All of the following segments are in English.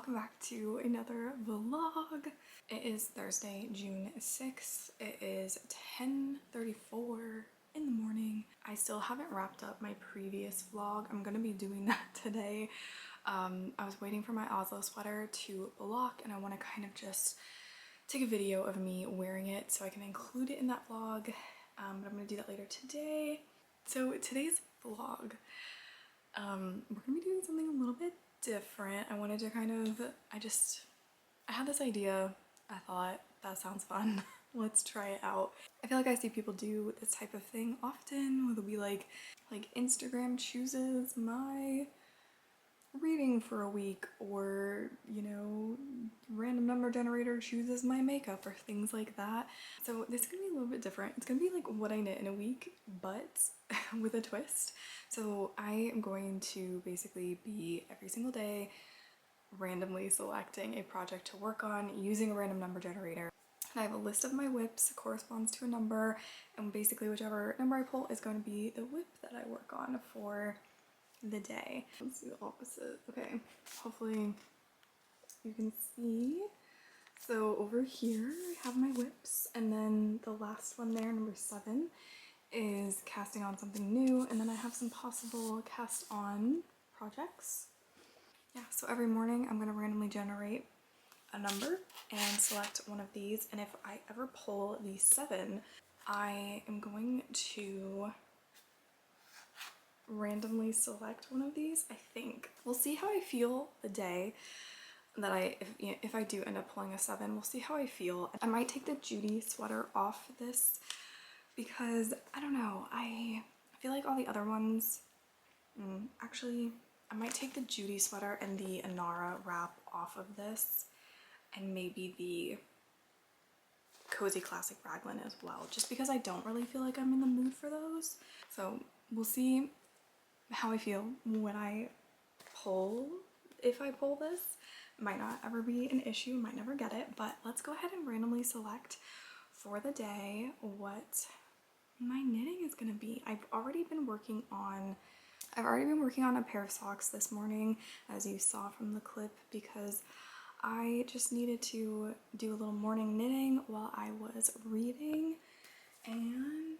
welcome back to another vlog. It is Thursday, June 6th. It is 10:34 in the morning. I still haven't wrapped up my previous vlog. I'm gonna be doing that today. I was waiting for my Oslo sweater to block and I want to kind of just take a video of me wearing it so I can include it in that vlog, but I'm gonna do that later today. So today's vlog, we're gonna be doing something a little bit different. I wanted to I had this idea. I thought that sounds fun. Let's try it out. I feel like I see people do this type of thing often, where they'll be like Instagram chooses my reading for a week, or you know, random number generator chooses my makeup, or things like that. So this is gonna be a little bit different. It's gonna be like what I knit in a week, but with a twist. So I am going to basically be every single day randomly selecting a project to work on using a random number generator. And I have a list of my whips, corresponds to a number, and basically whichever number I pull is going to be the whip that I work on for the day. Let's do the opposite. Okay, hopefully you can see. So over here I have my whips, and then the last one there, number 7, is casting on something new, and then I have some possible cast on projects. Yeah, so every morning I'm going to randomly generate a number and select one of these, and if I ever pull the 7, I am going to randomly select one of these. I think we'll see how I feel the day that if I do end up pulling a 7, we'll see how I feel. I might take the Judy sweater off this because I don't know, I feel like all the other ones, actually I might take the Judy sweater and the Anara wrap off of this, and maybe the Cozy Classic Raglan as well, just because I don't really feel like I'm in the mood for those. So we'll see how I feel when I pull. If I pull this, might not ever be an issue, might never get it, but let's go ahead and randomly select for the day what my knitting is gonna be. I've already been working on a pair of socks this morning, as you saw from the clip, because I just needed to do a little morning knitting while I was reading. And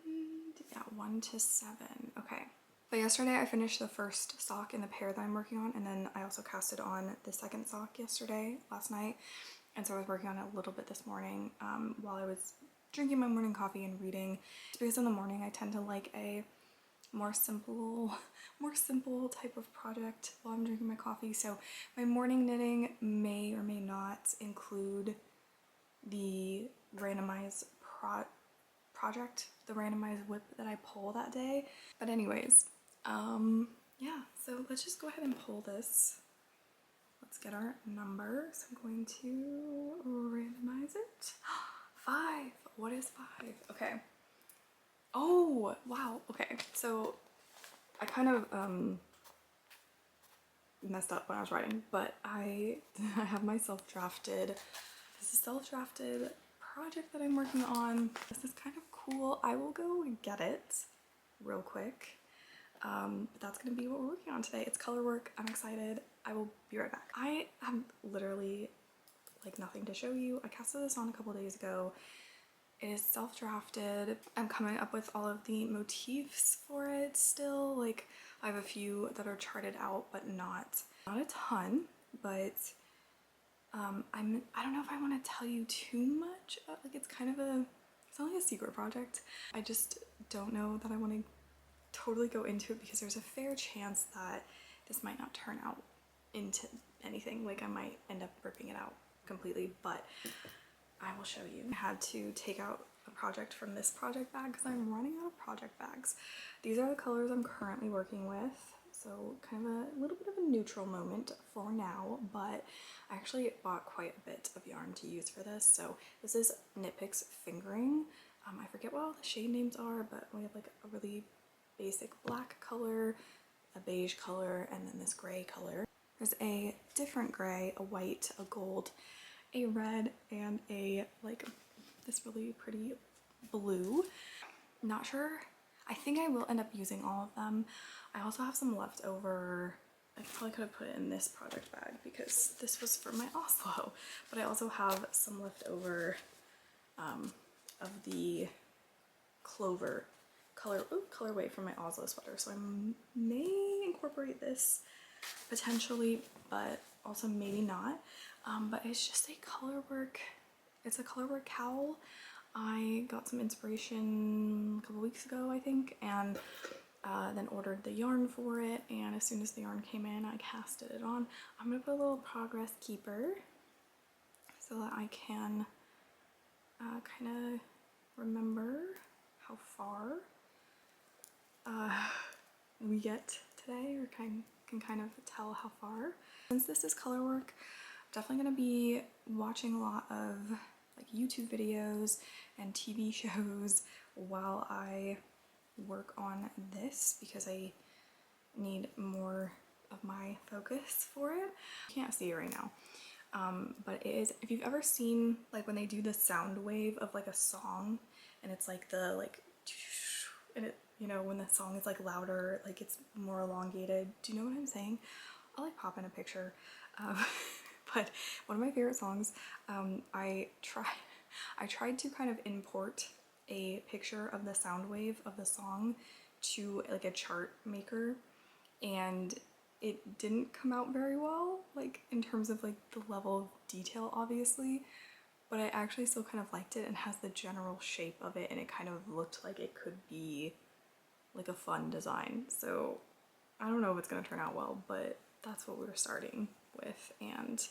yeah, 1 to 7. Okay. But yesterday I finished the first sock in the pair that I'm working on, and then I also casted on the second sock last night. And so I was working on it a little bit this morning while I was drinking my morning coffee and reading. Because in the morning I tend to like a more simple type of project while I'm drinking my coffee. So my morning knitting may or may not include the randomized project, the randomized whip that I pull that day. But anyways, yeah, so let's just go ahead and pull this. Let's get our number. So I'm going to randomize it. 5. What is 5? Okay. Oh, wow. Okay. So I kind of messed up when I was writing, but I have my self-drafted, this is self-drafted project that I'm working on. This is kind of cool. I will go get it real quick. But that's gonna be what we're working on today. It's color work. I'm excited. I will be right back. I have literally like nothing to show you. I casted this on a couple days ago. It is self-drafted. I'm coming up with all of the motifs for it still. Like I have a few that are charted out, but not a ton. But I don't know if I want to tell you too much. Like it's not like a secret project. I just don't know that I want to totally go into it, because there's a fair chance that this might not turn out into anything. Like I might end up ripping it out completely, but I will show you. I had to take out a project from this project bag because I'm running out of project bags. These are the colors I'm currently working with, so kind of a little bit of a neutral moment for now, but I actually bought quite a bit of yarn to use for this. So this is Knit Picks Fingering. I forget what all the shade names are, but we have like a really basic black color, a beige color, and then this gray color. There's a different gray, a white, a gold, a red, and a like this really pretty blue. Not sure. I think I will end up using all of them. I also have some leftover I probably could have put it in this project bag because this was for my Oslo, but I also have some left over of the clover colorway from my Oslo sweater, so I may incorporate this potentially, but also maybe not. But it's just a colorwork, it's a colorwork cowl. I got some inspiration a couple weeks ago, I think, and then ordered the yarn for it, and as soon as the yarn came in, I casted it on. I'm gonna put a little progress keeper so that I can kind of remember how far we get today, or can kind of tell how far. Since this is color work, I'm definitely gonna be watching a lot of like YouTube videos and TV shows while I work on this because I need more of my focus for it. You can't see it right now, but it is, if you've ever seen like when they do the sound wave of like a song and it's like the like, and it, you know, when the song is like louder, like it's more elongated. Do you know what I'm saying? I'll like pop in a picture. But one of my favorite songs, I tried to kind of import a picture of the sound wave of the song to like a chart maker, and it didn't come out very well, like in terms of like the level of detail obviously, but I actually still kind of liked it and has the general shape of it, and it kind of looked like it could be like a fun design. So I don't know if it's gonna turn out well, but that's what we were starting with. And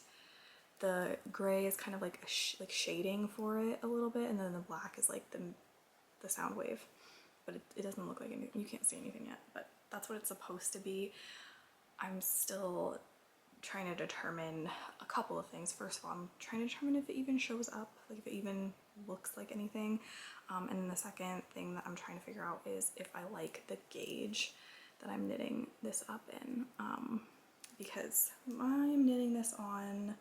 the gray is kind of like like shading for it a little bit, and then the black is like the sound wave, but it doesn't look like anything. You can't see anything yet, but that's what it's supposed to be. I'm still trying to determine a couple of things. First of all, I'm trying to determine if it even shows up, like if it even looks like anything. And then the second thing that I'm trying to figure out is if I like the gauge that I'm knitting this up in, because I'm knitting this on,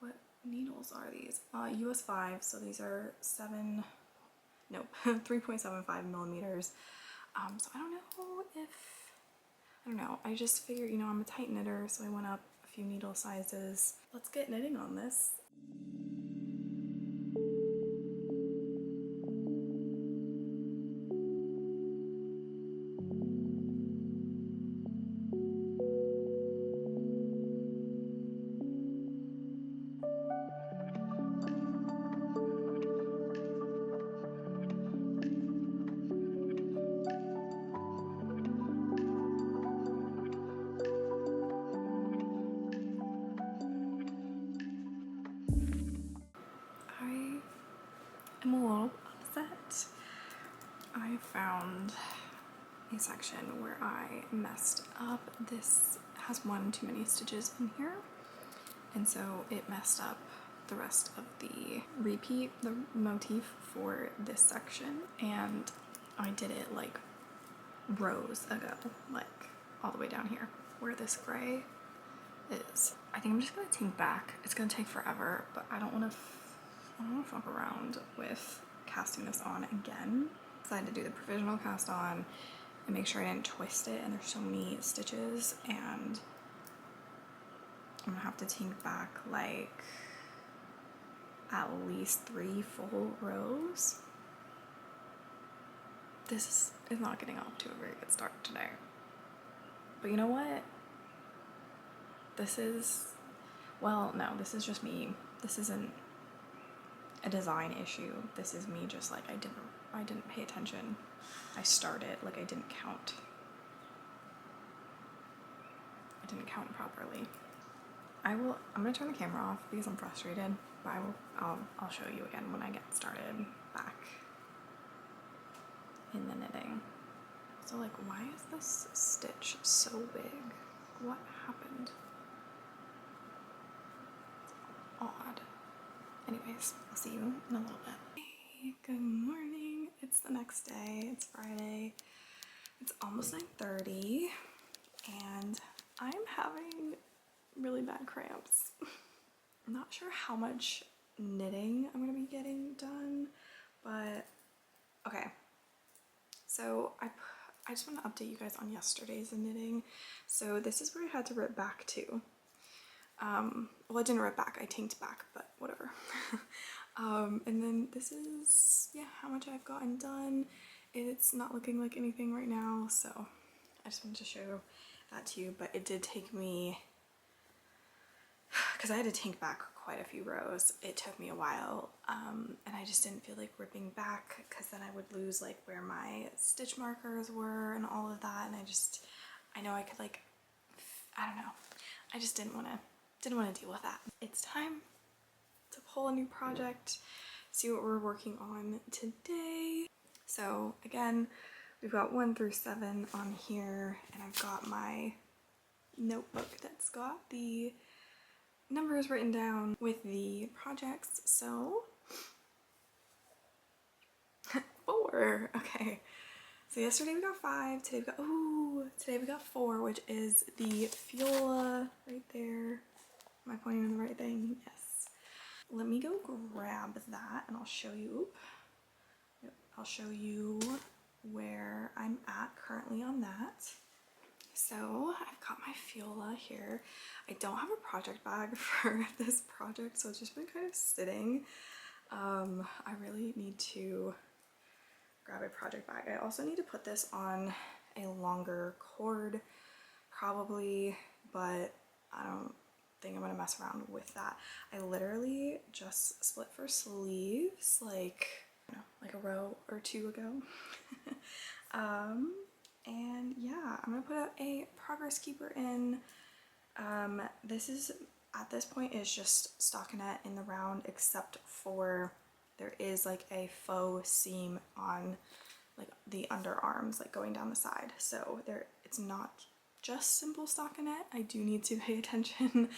what needles are these? US 5, so these are 3.75 millimeters. So I don't know, I just figured, you know, I'm a tight knitter, so I went up a few needle sizes. Let's get knitting on this. I'm a little upset. I found a section where I messed up. This has one too many stitches in here, and so it messed up the rest of the repeat, the motif for this section, and I did it like rows ago, like all the way down here where this gray is. I think I'm just gonna take back. It's gonna take forever, but I don't want to fuck around with casting this on again. Decided to do the provisional cast on and make sure I didn't twist it, and there's so many stitches, and I'm gonna have to take back like at least 3 full rows. This is not getting off to a very good start today. But you know what? This is, well, no, this is just me. This isn't a design issue. This is me just like, I didn't pay attention. I started, like I didn't count. I didn't count properly. I'm gonna turn the camera off because I'm frustrated, but I'll show you again when I get started back in the knitting. So like, why is this stitch so big? What happened? It's odd. Anyways, I'll see you in a little bit. Hey, good morning. It's the next day. It's Friday. It's almost 9:30, and I'm having really bad cramps. I'm not sure how much knitting I'm gonna be getting done, but okay. So I just want to update you guys on yesterday's knitting. So this is where I had to rip back to. Well, I didn't rip back, I tanked back, but whatever. And then this is, yeah, how much I've gotten done. It's not looking like anything right now, so I just wanted to show that to you. But it did take me, because I had to tank back quite a few rows. It took me a while, and I just didn't feel like ripping back because then I would lose like where my stitch markers were and all of that. And I know I could like, I don't know. I just didn't want to deal with that. It's time to pull a new project, see what we're working on today. So again, we've got 1 through 7 on here, and I've got my notebook that's got the numbers written down with the projects. So 4, okay. So yesterday we got 5, today we got 4, which is the Fiola right there. Am I pointing in the right thing? Yes. Let me go grab that and I'll show you. Yep, I'll show you where I'm at currently on that. So I've got my Fiola here. I don't have a project bag for this project, so it's just been kind of sitting. I really need to grab a project bag. I also need to put this on a longer cord probably, but I don't think I'm gonna mess around with that. I literally just split for sleeves like, I don't know, like a row or 2 ago. And yeah, I'm gonna put a progress keeper in. This is, at this point, is just stockinette in the round, except for there is like a faux seam on like the underarms, like going down the side. So it's not just simple stockinette. I do need to pay attention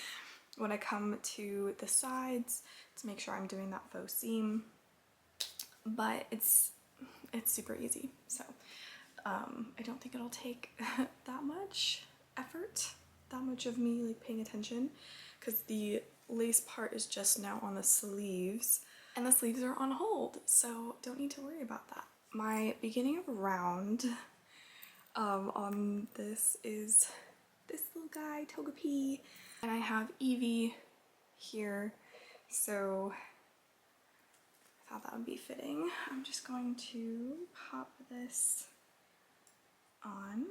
when I come to the sides to make sure I'm doing that faux seam, but it's super easy. So I don't think it'll take that much effort, that much of me like paying attention, because the lace part is just now on the sleeves and the sleeves are on hold, so don't need to worry about that. My beginning of round on this is this little guy, Togepi, and I have Evie here, so I thought that would be fitting. I'm just going to pop this on.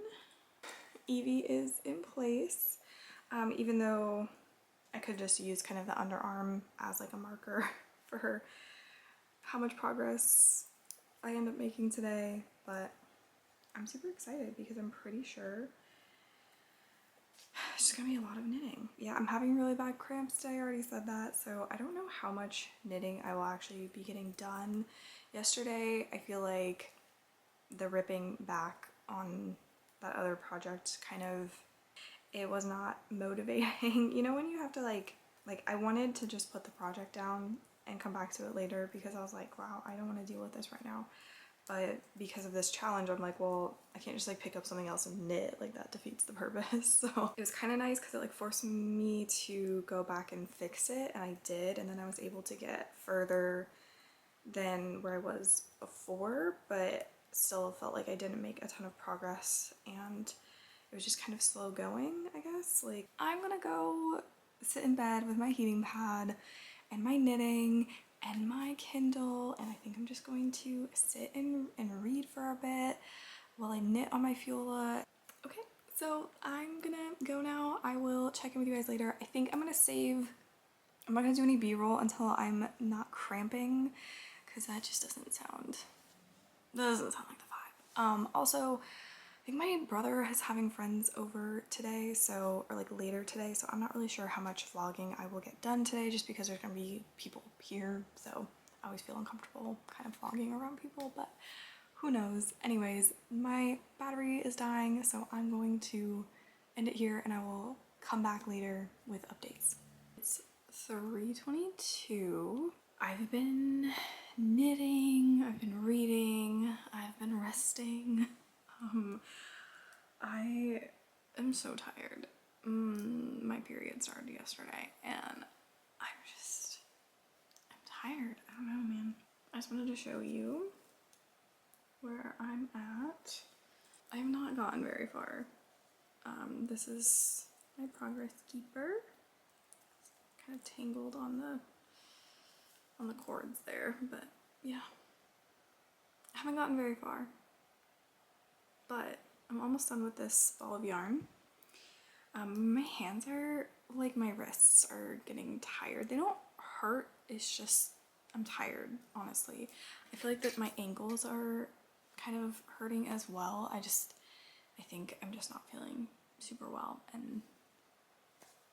Evie is in place, even though I could just use kind of the underarm as like a marker for her, how much progress I end up making today, but I'm super excited because I'm pretty sure it's just gonna be a lot of knitting. Yeah, I'm having really bad cramps today, I already said that, so I don't know how much knitting I will actually be getting done. Yesterday, I feel like the ripping back on that other project kind of, it was not motivating. You know, when you have to like I wanted to just put the project down and come back to it later because I was like, wow, I don't want to deal with this right now. But because of this challenge, I'm like, well, I can't just like pick up something else and knit, like that defeats the purpose. So it was kind of nice because it like forced me to go back and fix it, and I did, and then I was able to get further than where I was before, but still felt like I didn't make a ton of progress, and it was just kind of slow going, I guess. Like, I'm gonna go sit in bed with my heating pad and my knitting and my Kindle, and I think I'm just going to sit and read for a bit while I knit on my Fiola. Okay, so I'm gonna go now. I will check in with you guys later. I think I'm gonna save, I'm not gonna do any B-roll until I'm not cramping, because that just doesn't sound like the vibe. Also, I think my brother is having friends over today, so, or like later today, so I'm not really sure how much vlogging I will get done today, just because there's gonna be people here, so I always feel uncomfortable kind of vlogging around people, but who knows. Anyways, my battery is dying, so I'm going to end it here and I will come back later with updates. It's 3:22. I've been knitting, I've been reading, I've been resting. I am so tired. My period started yesterday and I'm tired. I don't know, man. I just wanted to show you where I'm at. I have not gotten very far. This is my progress keeper. It's kind of tangled on the cords there, but yeah. I haven't gotten very far. But I'm almost done with this ball of yarn. My hands are, like, my wrists are getting tired. They don't hurt, it's just I'm tired, honestly. I feel like that my ankles are kind of hurting as well. I think I'm just not feeling super well, and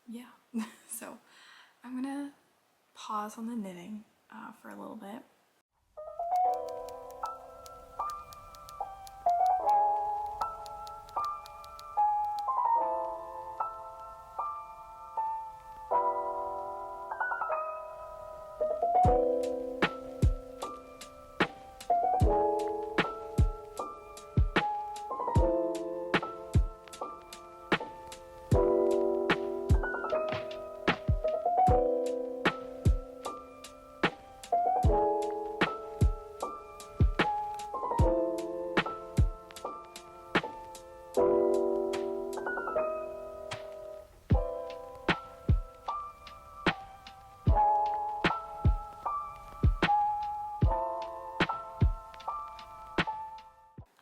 yeah. So I'm gonna pause on the knitting for a little bit.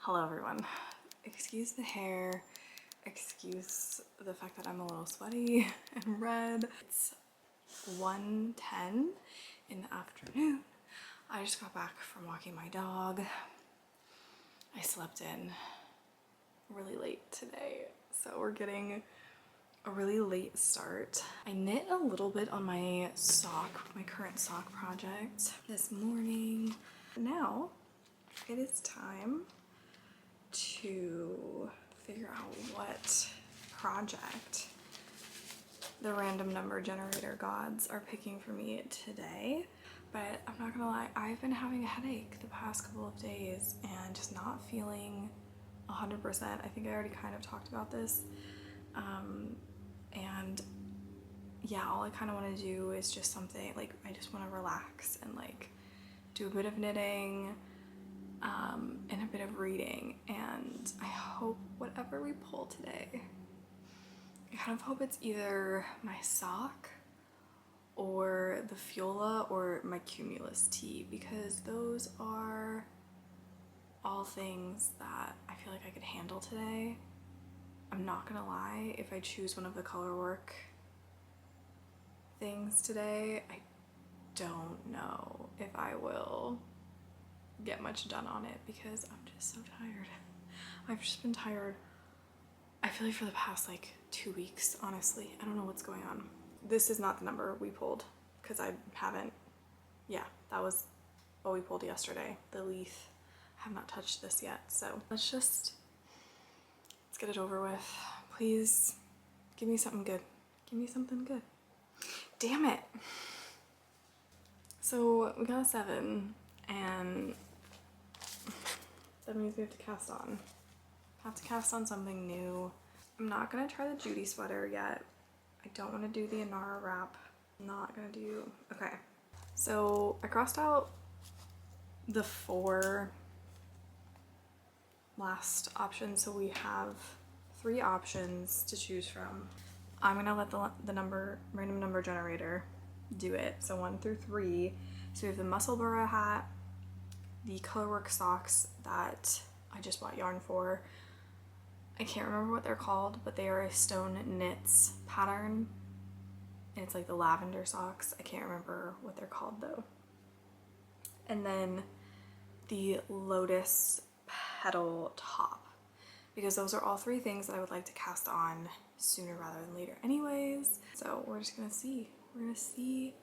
Hello everyone. Excuse the hair, excuse the fact that I'm a little sweaty and red. It's 1:10 in the afternoon. I just got back from walking my dog. I slept in really late today, so we're getting a really late start. I knit a little bit on my current sock project this morning. Now it is time to figure out what project the random number generator gods are picking for me today. But I'm not gonna lie, I've been having a headache the past couple of days and just not feeling 100%. I think I already kind of talked about this. And yeah, all I kind of want to do is just something like, I just want to relax and like do a bit of knitting and a bit of reading, and I hope whatever we pull today, I kind of hope it's either my sock or the Fiola or my Cumulus tea, because those are all things that I feel like I could handle today. I'm not gonna lie, if I choose one of the color work things today, I don't know if I will get much done on it because I'm just so tired. I've just been tired, I feel like, for the past like 2 weeks, honestly. I don't know what's going on. This is not the number we pulled because I haven't, yeah, that was what we pulled yesterday, the Leaf. I have not touched this yet, so let's get it over with. Please give me something good. Give me something good. Damn it. So we got a 7, and that means we have to cast on. Have to cast on something new. I'm not gonna try the Judy sweater yet. I don't want to do the Inara wrap. I'm not gonna do, okay. So I crossed out the 4 last options, so we have 3 options to choose from. I'm gonna let the random number generator do it. So 1 through 3. So we have the Musselburgh hat, the colorwork socks that I just bought yarn for. I can't remember what they're called, but they are a Stone Knits pattern, and it's like the lavender socks. I can't remember what they're called though. And then the Lotus petal top, because those are all 3 things that I would like to cast on sooner rather than later anyways. So we're just gonna see. We're gonna see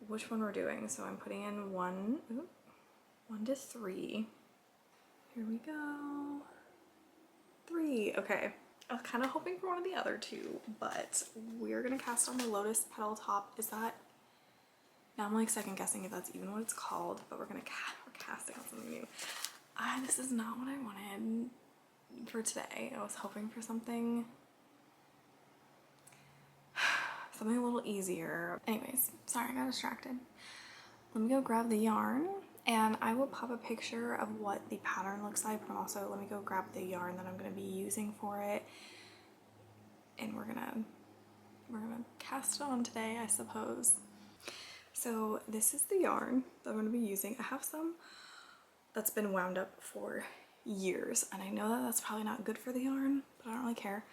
which one we're doing. So I'm putting in 1 to 3. Here we go. 3, okay. I was kind of hoping for one of the other 2, but we're gonna cast on the Lotus petal top. Is that, now I'm like second guessing if that's even what it's called, but we're casting on something new. This is not what I wanted for today. I was hoping for something a little easier. Anyways, sorry, I got distracted. Let me go grab the yarn And I will pop a picture of what the pattern looks like, but also let me go grab the yarn that I'm going to be using for it, and we're gonna cast it on today, I suppose. So this is the yarn that I'm going to be using. I have some that's been wound up for years, and I know that that's probably not good for the yarn, but I don't really care.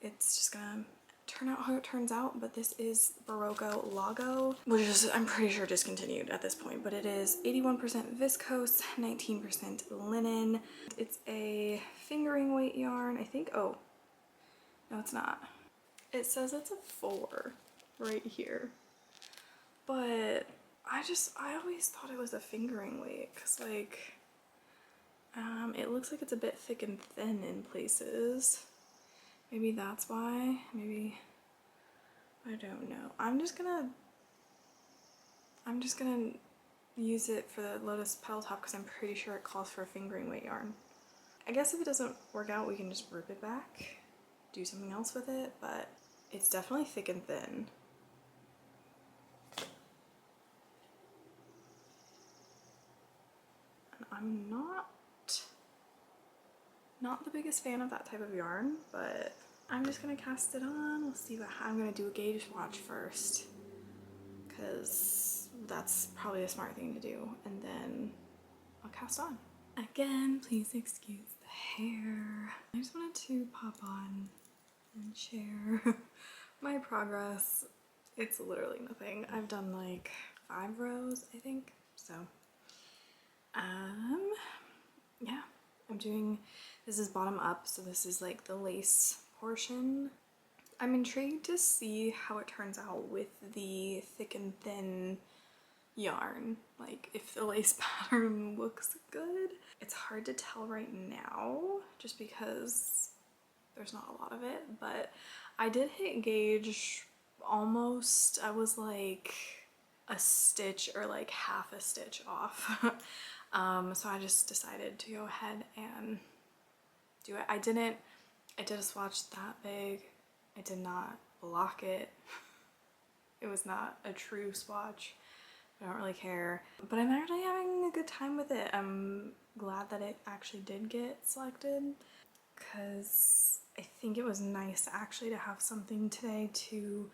It's just gonna turn out how it turns out. But this is Barocco Lago, which is, I'm pretty sure, discontinued at this point, but it is 81% viscose, 19% linen. It's a fingering weight yarn, I think. Oh, no, it's not. It says it's a 4 right here, but I always thought it was a fingering weight, because like it looks like it's a bit thick and thin in places. Maybe that's why. Maybe, I don't know. I'm just gonna use it for the lotus petal top because I'm pretty sure it calls for a fingering weight yarn. I guess if it doesn't work out, we can just rip it back, do something else with it, but it's definitely thick and thin. And I'm not the biggest fan of that type of yarn, but I'm just gonna cast it on. We'll see what I'm gonna do a gauge swatch first, because that's probably a smart thing to do, and then I'll cast on. Again, please excuse the hair. I just wanted to pop on and share my progress. It's literally nothing. I've done like 5 rows, I think. So, yeah, I'm doing, this is bottom up, so this is like the lace portion. I'm intrigued to see how it turns out with the thick and thin yarn, like if the lace pattern looks good. It's hard to tell right now just because there's not a lot of it, but I did hit gauge almost. I was like a stitch or like half a stitch off. So I just decided to go ahead and do it. I did a swatch that big. I did not block it. It was not a true swatch. I don't really care, but I'm actually having a good time with it. I'm glad that it actually did get selected, because I think it was nice actually to have something today to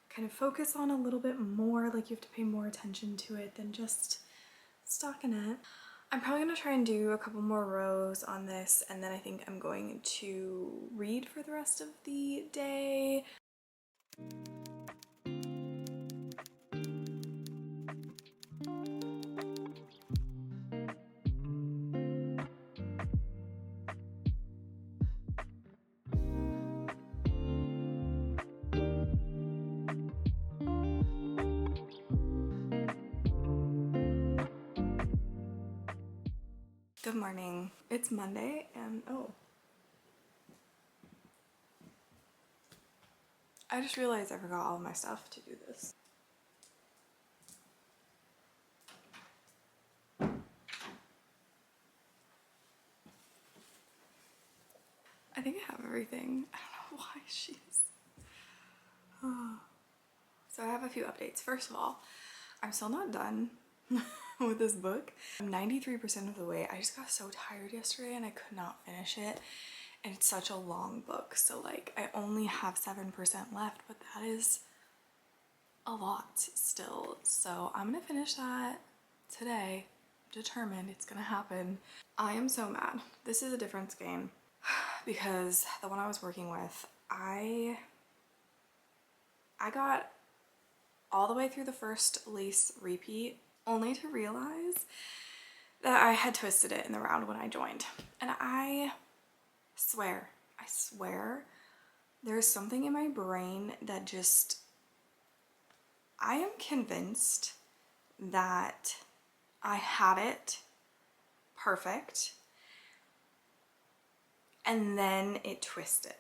kind of focus on a little bit more. Like, you have to pay more attention to it than just stockinette. I'm probably gonna try and do a couple more rows on this, and then I think I'm going to read for the rest of the day. Good morning. It's Monday, and oh, I just realized I forgot all of my stuff to do this. I think I have everything. I don't know why she's... Oh. So I have a few updates. First of all, I'm still not done with this book. I'm 93% of the way. I just got so tired yesterday and I could not finish it. And it's such a long book. So like, I only have 7% left, but that is a lot still. So I'm gonna finish that today. Determined it's gonna happen. I am so mad. This is a difference game because the one I was working with, I got all the way through the first lace repeat only to realize that I had twisted it in the round when I joined. And I swear there's something in my brain that just, I am convinced that I had it perfect and then it twisted.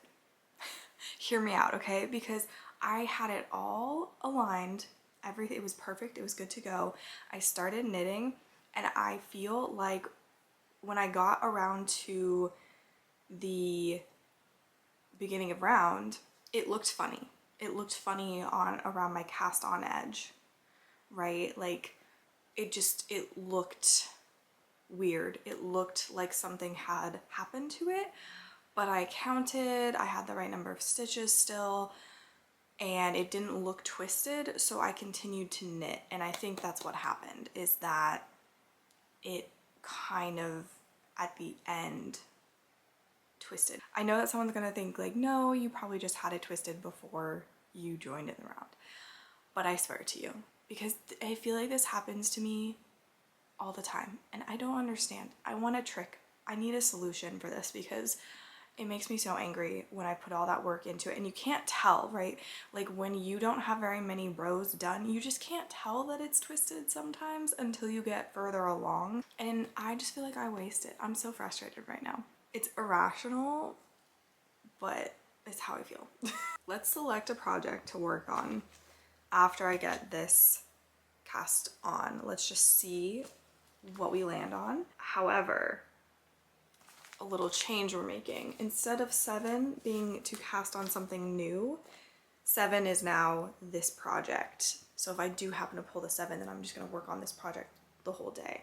Hear me out, okay? Because I had it all aligned, everything, it was perfect, it was good to go. I started knitting and I feel like when I got around to the beginning of round, it looked funny. It looked funny on around my cast on edge, right? Like it looked weird. It looked like something had happened to it, but I counted, I had the right number of stitches still, and it didn't look twisted, so I continued to knit. And I think that's what happened, is that it kind of at the end twisted. I know that someone's gonna think like, no, you probably just had it twisted before you joined in the round, but I swear to you, because I feel like this happens to me all the time and I don't understand. I want a trick. I need a solution for this because it makes me so angry when I put all that work into it and you can't tell, right? Like when you don't have very many rows done, you just can't tell that it's twisted sometimes until you get further along. And I just feel like I wasted. I'm so frustrated right now. It's irrational, but it's how I feel. Let's select a project to work on after I get this cast on. Let's just see what we land on. However, a little change we're making. Instead of 7 being to cast on something new, 7 is now this project. So if I do happen to pull the 7, then I'm just gonna work on this project the whole day.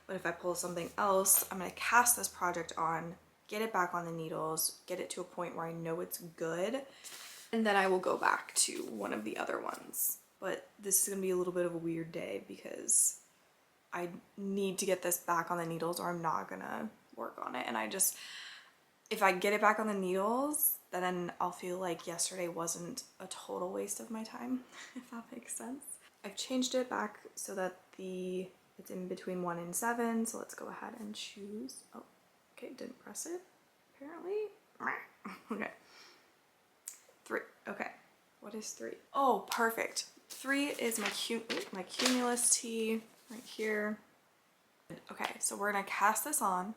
But if I pull something else, I'm gonna cast this project on, get it back on the needles, get it to a point where I know it's good, and then I will go back to one of the other ones. But this is gonna be a little bit of a weird day because I need to get this back on the needles or I'm not gonna work on it. And if I get it back on the needles, then I'll feel like yesterday wasn't a total waste of my time, if that makes sense. I've changed it back so that it's in between 1 and 7. So let's go ahead and choose. Oh, okay, didn't press it, apparently. Okay. 3, okay. What is 3? Oh, perfect. 3 is my cumulus tee right here. Okay, so we're gonna cast this on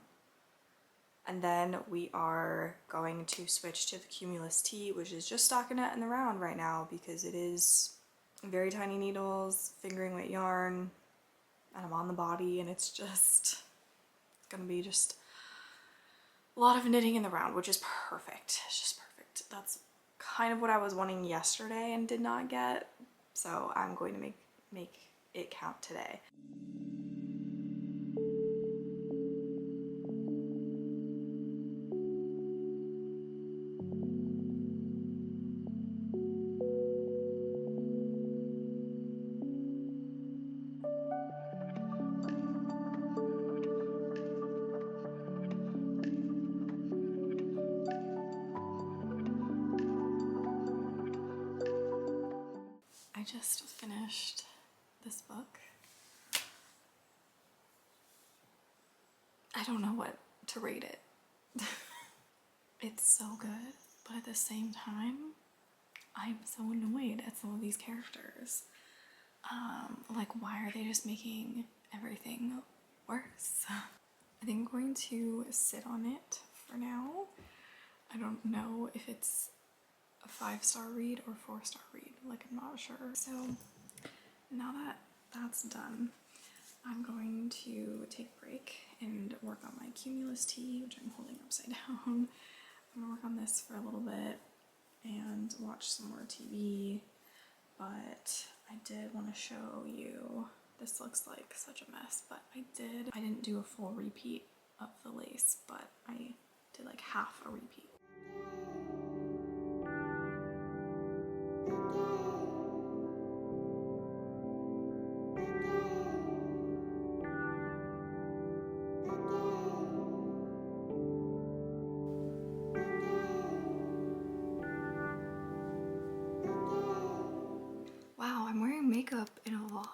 and then we are going to switch to the cumulus tee, which is just stockinette in the round right now because it is very tiny needles, fingering weight yarn, and I'm on the body and it's gonna be just a lot of knitting in the round, which is perfect. It's just perfect. That's kind of what I was wanting yesterday and did not get. So I'm going to make it count today. I just finished this book. I don't know what to rate it. It's so good, but at the same time, I'm so annoyed at some of these characters. Like, why are they just making everything worse? I think I'm going to sit on it for now. I don't know if it's a 5-star read or 4-star read, like I'm not sure. So now that that's done, I'm going to take a break and work on my cumulus tee, which I'm holding upside down. I'm gonna work on this for a little bit and watch some more TV, but I did want to show you, this looks like such a mess, but I didn't do a full repeat of the lace, but I did like half a repeat. Wow, I'm wearing makeup in a vlog.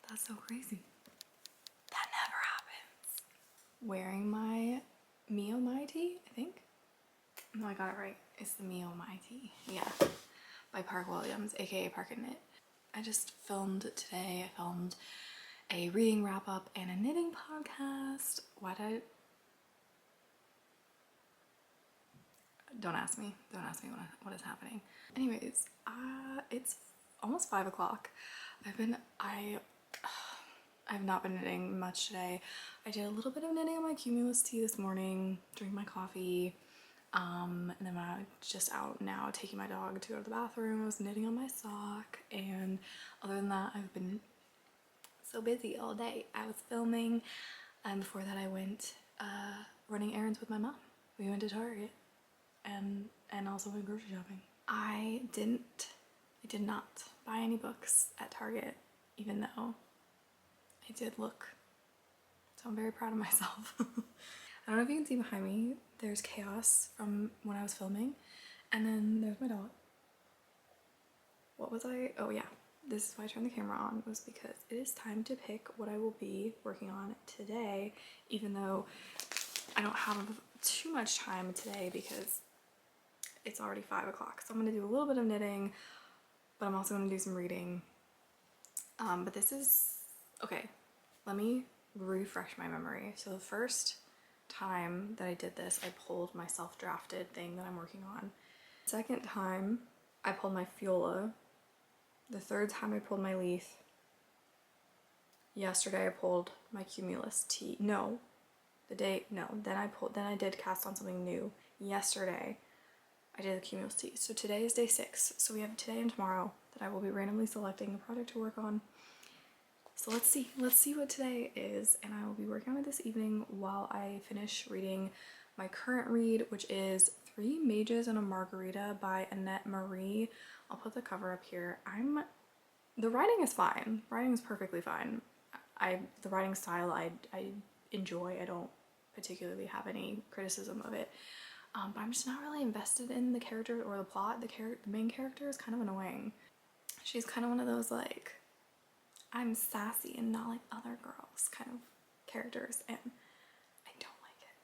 That's so crazy. That never happens. Wearing my Me Oh My tee, I think. No, I got it right. It's the Me Oh My tee. Yeah, by Park Williams, aka Park and Knit. I just filmed today. I filmed a reading wrap up and a knitting podcast. Don't ask me what is happening. Anyways, it's almost 5 o'clock. I've not been knitting much today. I did a little bit of knitting on my cumulus tee this morning, drank my coffee, and then I'm just out now taking my dog to go to the bathroom. I was knitting on my sock, and other than that, I've been so busy all day. I was filming, and before that I went running errands with my mom. We went to Target and also went grocery shopping. I did not buy any books at Target, even though I did look. So I'm very proud of myself. I don't know if you can see behind me, there's chaos from when I was filming, and then there's my dog. What was I? Oh yeah, this is why I turned the camera on, was because it is time to pick what I will be working on today, even though I don't have too much time today because it's already 5 o'clock. So I'm gonna do a little bit of knitting, but I'm also gonna do some reading. But this is, okay, let me refresh my memory. So the first time that I did this, I pulled my self-drafted thing that I'm working on. Second time, I pulled my Fiola. The third time I pulled my Leaf. Yesterday I pulled my Cumulus Tea. No, then I did cast on something new. Yesterday I did the Cumulus Tea. So today is day 6. So we have today and tomorrow that I will be randomly selecting a project to work on. So let's see what today is, and I will be working on it this evening while I finish reading my current read, which is 3 Mages and a Margarita by Annette Marie. I'll put the cover up here. The writing is fine. Writing is perfectly fine. The writing style I enjoy. I don't particularly have any criticism of it. But I'm just not really invested in the character or the plot. The main character is kind of annoying. She's kind of one of those like, I'm sassy and not like other girls kind of characters, and I don't like it.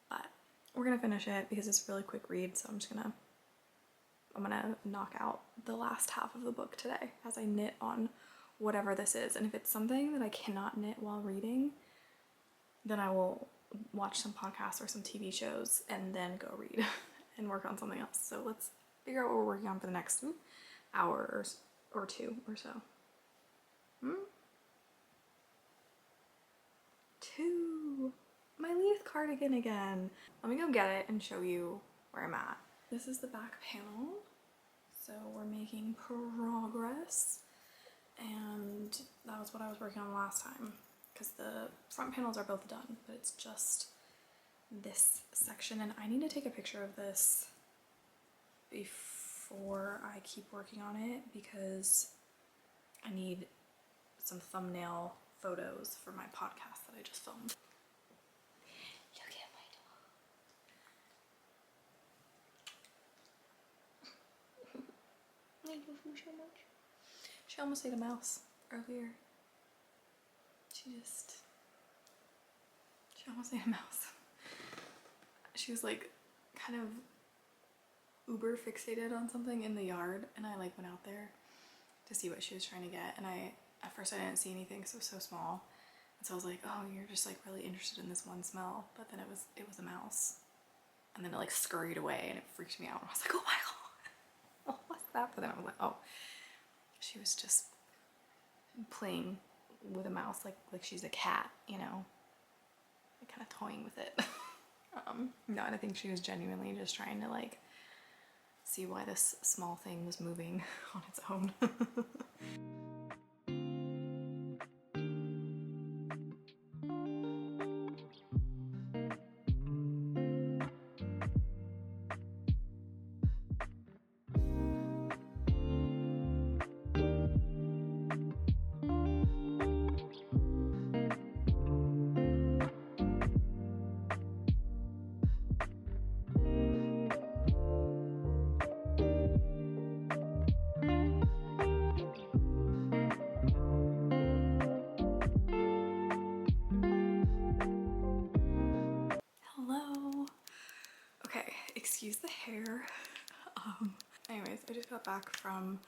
But we're gonna finish it because it's a really quick read, so I'm gonna knock out the last half of the book today as I knit on whatever this is. And if it's something that I cannot knit while reading, then I will watch some podcasts or some TV shows and then go read and work on something else. So let's figure out what we're working on for the next hour or 2 or so. 2. My Leaf cardigan again. Let me go get it and show you where I'm at. This is the back panel. So we're making progress. And that was what I was working on last time, because the front panels are both done, but it's just this section. And I need to take a picture of this before I keep working on it, because I need some thumbnail photos for my podcast that I just filmed. Look at my dog. I love you so much. She almost ate a mouse earlier. She almost ate a mouse. She was like kind of uber fixated on something in the yard, and I like went out there to see what she was trying to get, and at first I didn't see anything because it was so small, and so I was like, oh, you're just like really interested in this one smell, but then it was a mouse, and then it like scurried away and it freaked me out, and I was like, oh my god, what's that? But then I was like, oh, she was just playing with a mouse like she's a cat, you know, like kind of toying with it. No, I think she was genuinely just trying to like see why this small thing was moving on its own. Hello. Okay, excuse the hair. Anyways, I just got back from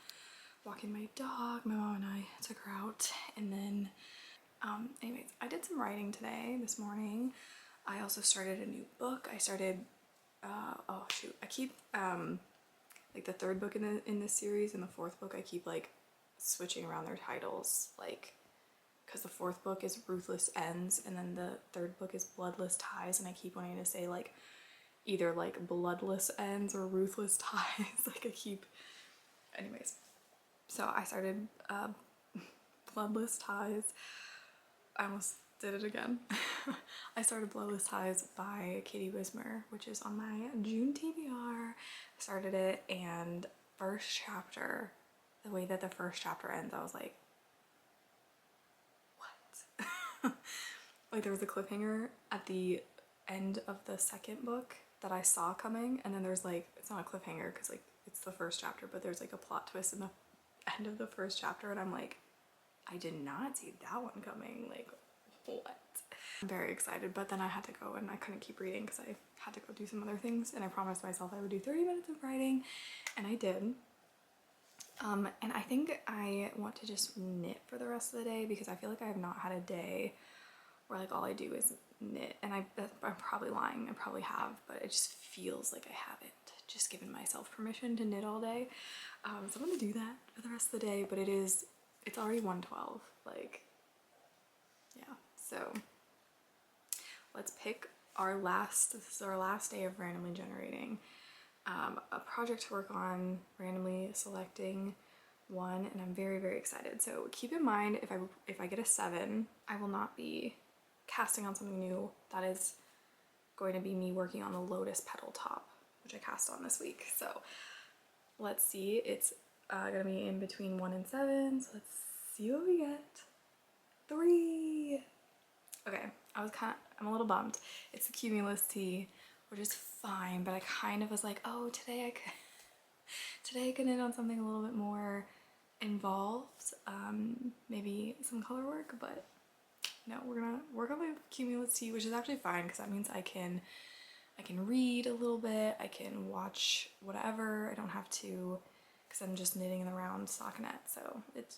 walking my dog. My mom and I took her out, and then anyways, I did some writing today, this morning. I also started a new book. I started oh shoot, I keep like the 3rd book in this series and the 4th book, I keep like switching around their titles, like because the 4th book is Ruthless Ends and then the 3rd book is Bloodless Ties, and I keep wanting to say like either like Bloodless Ends or Ruthless Ties. Like I keep, anyways, so I started Bloodless Ties. I almost did it again. I started Bloodless Ties by Wismer, which is on my June TBR. Started it, and first chapter, the way that the first chapter ends, I was like, what? Like there was a cliffhanger at the end of the second book that I saw coming, and then there's like, it's not a cliffhanger because like it's the first chapter, but there's like a plot twist in the end of the first chapter, and I'm like, I did not see that one coming. Like, what? I'm very excited, but then I had to go and I couldn't keep reading because I had to go do some other things, and I promised myself I would do 30 minutes of writing, and I did. And I think I want to just knit for the rest of the day because I feel like I have not had a day where like all I do is knit, and I'm probably lying, I probably have, but it just feels like I haven't just given myself permission to knit all day. So I'm gonna do that for the rest of the day, but it's already 1:12, like, yeah. So let's pick this is our last day of randomly generating a project to work on, randomly selecting one, and I'm very, very excited. So keep in mind, if I get a 7, I will not be casting on something new. That is going to be me working on the lotus petal top, which I cast on this week. So let's see, it's gonna be in between 1 and 7, so let's see what we get. 3. Okay, I'm a little bummed. It's the Cumulus tea, which is fine, but I kind of was like, oh, today I could knit on something a little bit more involved, maybe some color work, but no, we're gonna work on the Cumulus tea, which is actually fine because that means I can read a little bit, I can watch whatever, I don't have to, because I'm just knitting in the round stockinette, so it's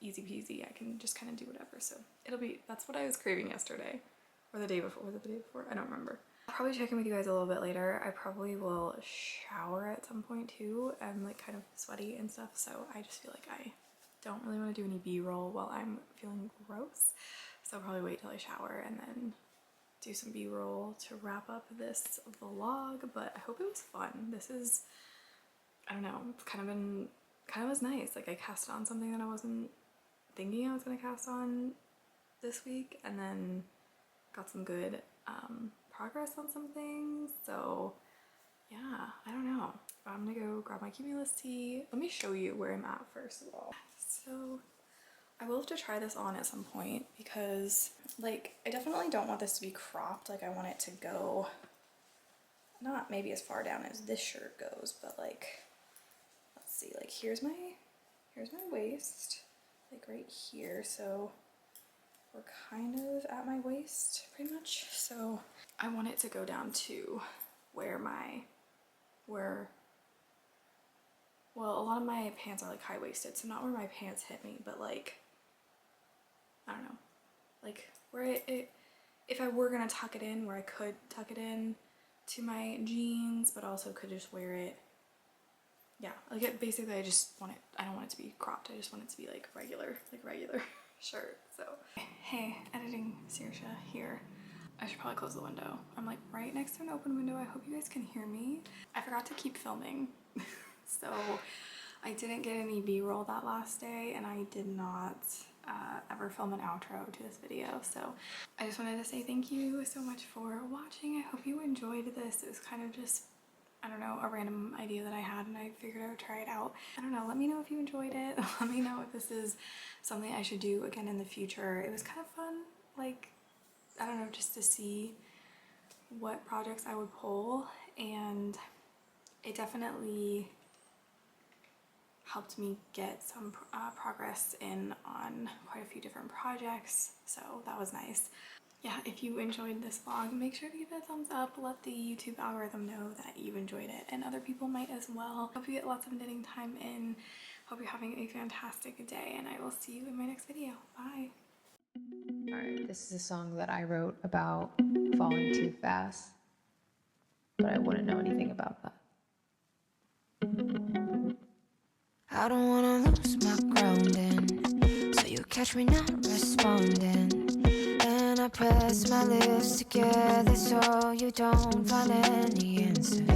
easy peasy. I can just kind of do whatever, so that's what I was craving yesterday, or the day before. Was it the day before? I don't remember. I'll probably check in with you guys a little bit later. I probably will shower at some point too. I'm like kind of sweaty and stuff, so I just feel like I don't really want to do any b-roll while I'm feeling gross, so I'll probably wait till I shower and then do some b-roll to wrap up this vlog. But I hope it was fun. This is, I don't know, it's kind of was nice. Like I cast on something that I wasn't thinking I was gonna cast on this week, and then got some good progress on some things. So yeah, I don't know. I'm gonna go grab my Cumulus tea. Let me show you where I'm at first of all. So I will have to try this on at some point because like I definitely don't want this to be cropped. Like I want it to go not maybe as far down as this shirt goes, but like, let's see, like here's my waist, like right here, so we're kind of at my waist pretty much. So I want it to go down to where well, a lot of my pants are like high-waisted, so not where my pants hit me, but like, I don't know, like where if I were gonna tuck it in, where I could tuck it in to my jeans, but also could just wear it. Yeah, like basically I don't want it to be cropped. I just want it to be like regular shirt. So hey, editing Saoirse here. I should probably close the window. I'm like right next to an open window. I hope you guys can hear me. I forgot to keep filming. So I didn't get any b-roll that last day, and I did not ever film an outro to this video. So I just wanted to say thank you so much for watching. I hope you enjoyed this. It was kind of just, I don't know, a random idea that I had, and I figured I would try it out. I don't know, let me know if you enjoyed it. Let me know if this is something I should do again in the future. It was kind of fun, like, I don't know, just to see what projects I would pull, and it definitely helped me get some progress in on quite a few different projects, so that was nice. Yeah, if you enjoyed this vlog, make sure to give it a thumbs up. Let the YouTube algorithm know that you enjoyed it, and other people might as well. Hope you get lots of knitting time in. Hope you're having a fantastic day, and I will see you in my next video. Bye. Alright, this is a song that I wrote about falling too fast, but I wouldn't know anything about that. I don't wanna lose my grounding, so you catch me not responding, and I press my lips together so you don't find any answer.